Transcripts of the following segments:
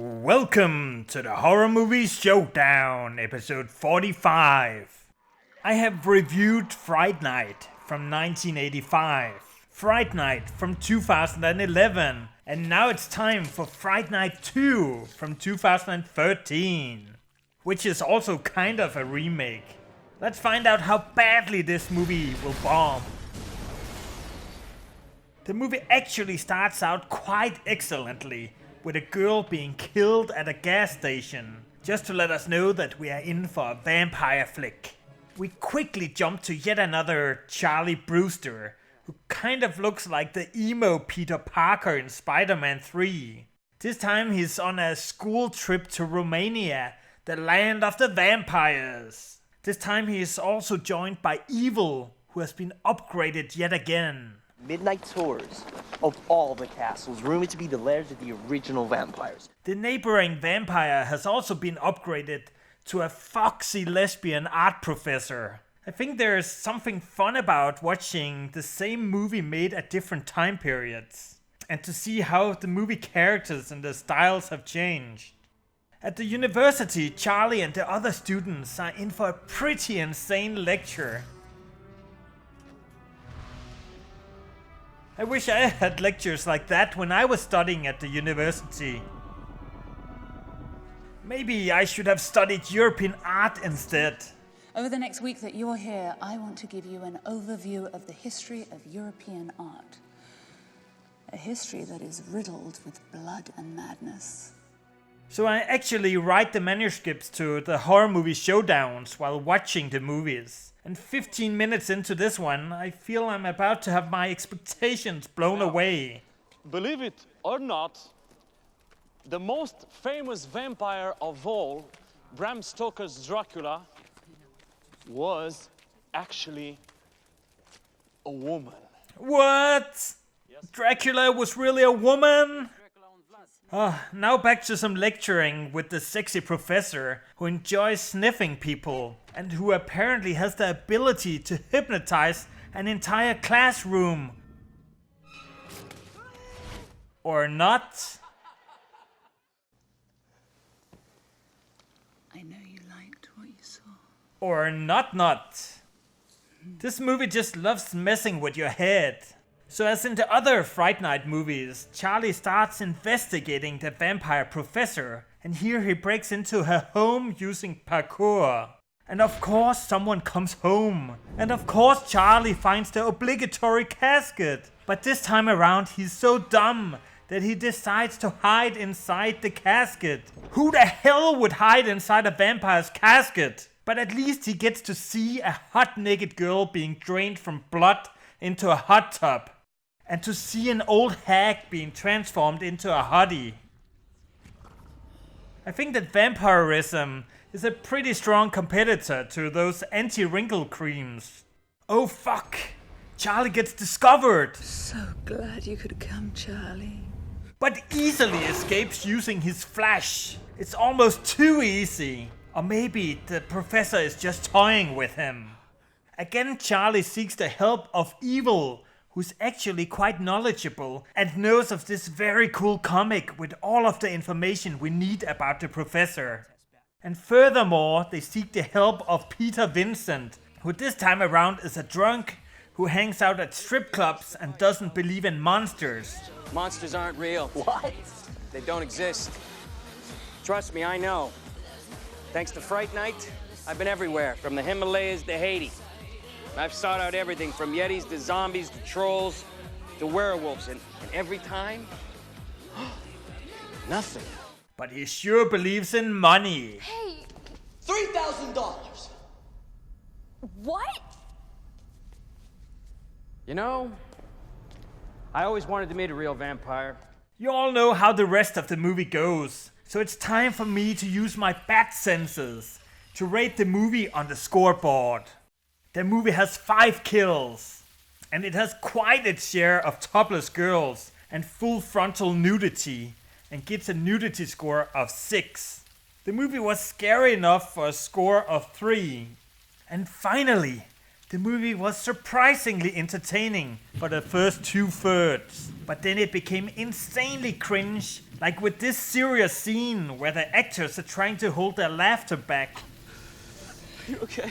Welcome to the Horror Movie Showdown, episode 45. I have reviewed Fright Night from 1985, Fright Night from 2011, and now it's time for Fright Night 2 from 2013, which is also kind of a remake. Let's find out how badly this movie will bomb. The movie actually starts out quite excellently, with a girl being killed at a gas station, just to let us know that we are in for a vampire flick. We quickly jump to yet another Charlie Brewster, who kind of looks like the emo Peter Parker in Spider-Man 3. This time he's on a school trip to Romania, the land of the vampires. This time he is also joined by Evil, who has been upgraded yet again. Midnight tours of all the castles, rumored to be the lairs of the original vampires. The neighboring vampire has also been upgraded to a foxy lesbian art professor. I think there is something fun about watching the same movie made at different time periods, and to see how the movie characters and the styles have changed. At the university, Charlie and the other students are in for a pretty insane lecture. I wish I had lectures like that when I was studying at the university. Maybe I should have studied European art instead. Over the next week that you're here, I want to give you an overview of the history of European art. A history that is riddled with blood and madness. So I actually write the manuscripts to the horror movie showdowns while watching the movies. And 15 minutes into this one, I feel I'm about to have my expectations blown away. Believe it or not, the most famous vampire of all, Bram Stoker's Dracula, was actually a woman. What? Yes. Dracula was really a woman? Now back to some lecturing with the sexy professor who enjoys sniffing people and who apparently has the ability to hypnotize an entire classroom. Or not. I know you liked what you saw. Or not. This movie just loves messing with your head. So as in the other Fright Night movies, Charlie starts investigating the vampire professor, and here he breaks into her home using parkour. And of course someone comes home. And of course Charlie finds the obligatory casket. But this time around he's so dumb that he decides to hide inside the casket. Who the hell would hide inside a vampire's casket? But at least he gets to see a hot naked girl being drained from blood into a hot tub. And to see an old hag being transformed into a hottie. I think that vampirism is a pretty strong competitor to those anti-wrinkle creams. Oh fuck! Charlie gets discovered! So glad you could come, Charlie. But easily escapes using his flash. It's almost too easy. Or maybe the professor is just toying with him. Again, Charlie seeks the help of Evil, who's actually quite knowledgeable and knows of this very cool comic with all of the information we need about the professor. And furthermore, they seek the help of Peter Vincent, who this time around is a drunk who hangs out at strip clubs and doesn't believe in monsters. Monsters aren't real. What? They don't exist. Trust me, I know. Thanks to Fright Night, I've been everywhere, from the Himalayas to Haiti. I've sought out everything from Yetis to zombies to trolls to werewolves, and every time, nothing. But he sure believes in money. Hey, $3,000. what? You know, I always wanted to meet a real vampire. You all know how the rest of the movie goes, so it's time for me to use my bat senses to rate the movie on the scoreboard. The movie has 5 kills, and it has quite its share of topless girls and full frontal nudity, and gets a nudity score of 6. The movie was scary enough for a score of 3. And finally, The movie was surprisingly entertaining for the first 2/3, but then it became insanely cringe, like with this serious scene where the actors are trying to hold their laughter back. You okay?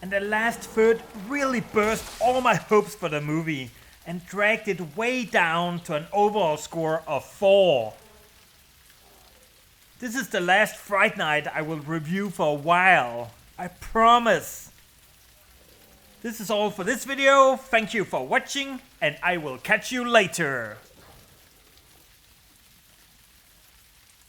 And the last third really burst all my hopes for the movie and dragged it way down to an overall score of 4. This is the last Fright Night I will review for a while, I promise. This is all for this video, thank you for watching, and I will catch you later.